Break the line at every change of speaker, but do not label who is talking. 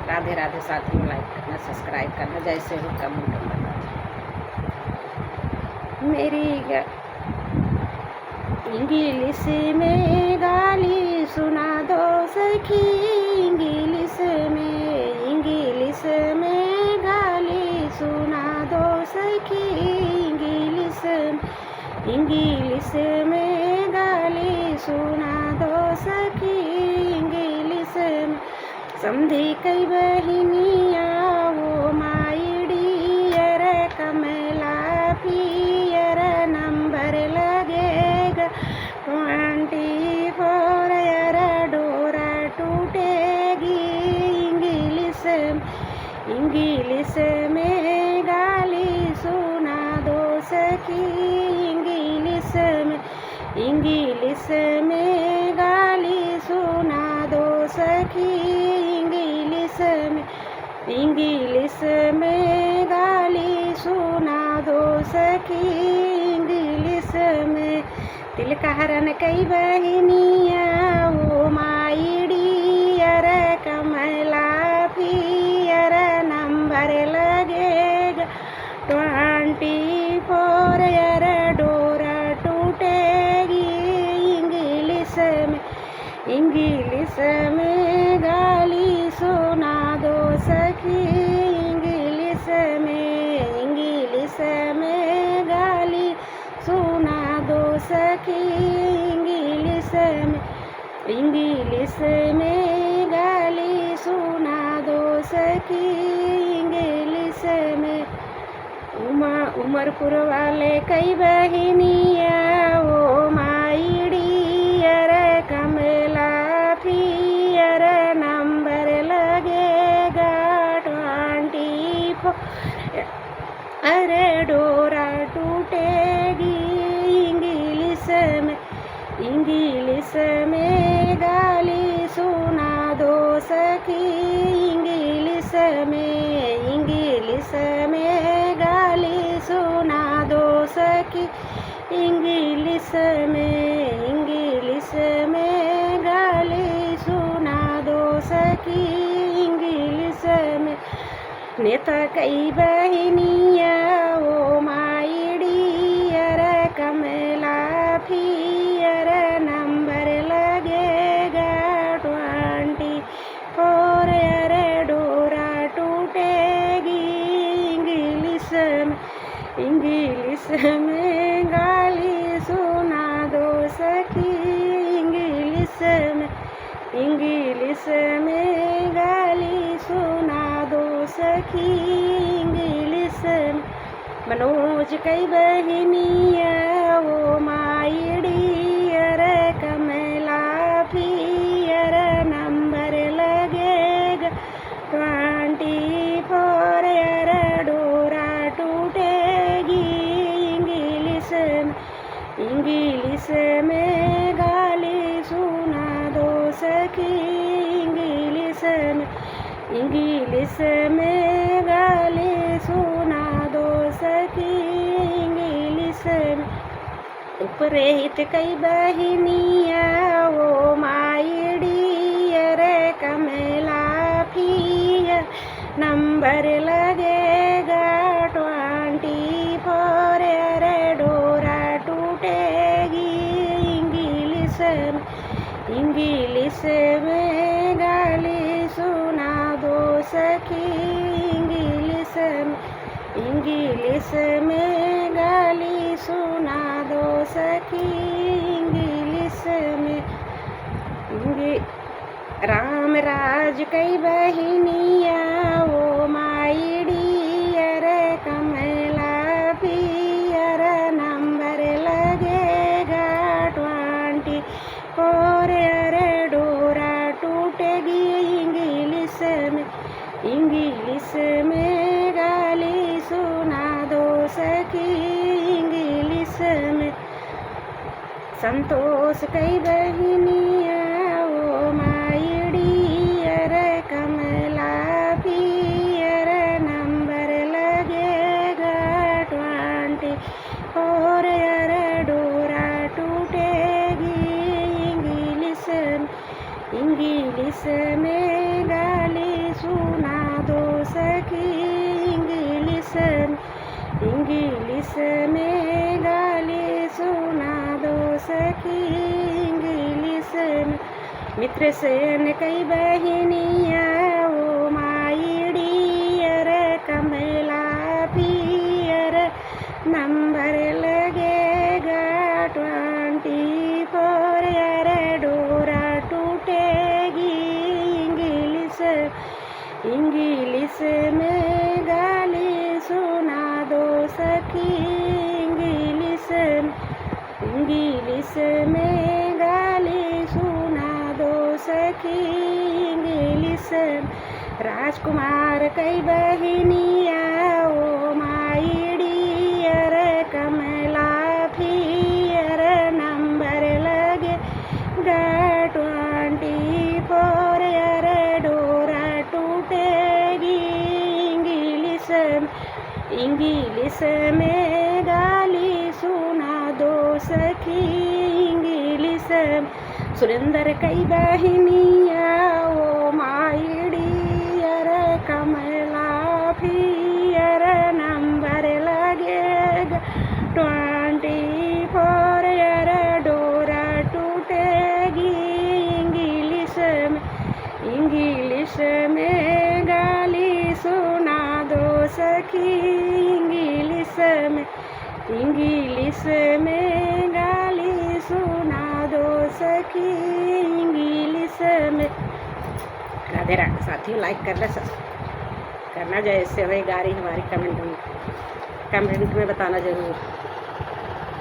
राधे राधे साथियों, लाइक करना, सब्सक्राइब करना, जैसे हो कमेंट करना। मेरी इंग्लिश में गाली सुना दो सखी, इंग्लिश में गाली सुना दो सखी, इंग्लिश में गाली सुना दो सखी, इंग्लिश में समझी कई बहनिया वो माई डियर कमला पियर नंबर लगेगा 24 यर डोरा टूटेगी, इंग्लिश में गाली सुना दो सखी, इंग्लिश में गाली सुना दो सखी, इंग्लिश में गाली सुना दो सखी, इंग्लिश में तिल का हरण कई बहनिया वो माई डियर कमला पियर नंबर लगेगा 24 यर डोरा टूटेगी, इंग्लिश में गाली सुना दो सखी, इंग्लिश में गाली सुना दो सखी, इंग्लिश में गाली सुना दो सखी, इंग्लिश में उमरपुर वाले कई बहनिया वो माई डियर कमला पियर नंबर लगेगा 24 अरे डोरा टूटेगी, इंग्लिश में गाली सुना दो सखी, इंग्लिश में गाली सुना दो सखी, इंग्लिश में गाली सुना दो सखी, इंग्लिश में नेता कई बहनिया वो माई डियर कमला पियर नंबर लगेगा 24 यर डोरा टूटेगी, इंग्लिश में गाली सुना दो सखी, इंग्लिश में गाली सुना दो सखी, इंग्लिश मनोज कई बहनिया वो माई डियर कमला पियर नंबर लगेगा 24 यर डोरा टूटेगी, इंग्लिश में गाली सुना दो सखी, इंग्लिश में गाली सुना दो सखी, इंग्लिश में उपरेहित कई बहनिया वो माई डियर कमला पियर नंबर लगेगा 24 यर डोरा टूटेगी, इंग्लिश में गाली सुना दो सखी, इंग्लिश में गाली सुना दो सखी, इंग्लिश में राम राज कई बहनिया वो माई डियर कमला पियर नंबर लगेगा 24 यर डोरा टूटेगी, इंग्लिश में गाली सुना दो सखी, इंग्लिश में संतोष कई बहनिया वो माई डियर कमला पियर नंबर लगेगा 24 यर डोरा टूटेगी, इंग्लिश में गाली सुना मित्र से न कई बहनिया oh my dear Kamala peer number लगेगा 24 यार डोरा टूटेगी इंग्लिश में गाली सुना दो सखी इंग्लिश में गाली सुना दो सखी इंग्लिश राजकुमार कई बहनिया ओ माई डियर कमला फियर नंबर लगे 24 यार डोरा टूटेगी इंग्लिश में गाली सुना दो सखी इंग्लिश सुरेंद्र कई बहनिया ओ माई डियर कमला फियर नंबर लगेगा 24 यार डोरा टूटेगी इंग्लिश में गाली सुना दो सखी इंग्लिश में गाली सुना दो सखी इंग्लिश में। राधे राधे साथियों, लाइक करना जैसे वही गा रही हमारी कमेंट में बताना जरूर।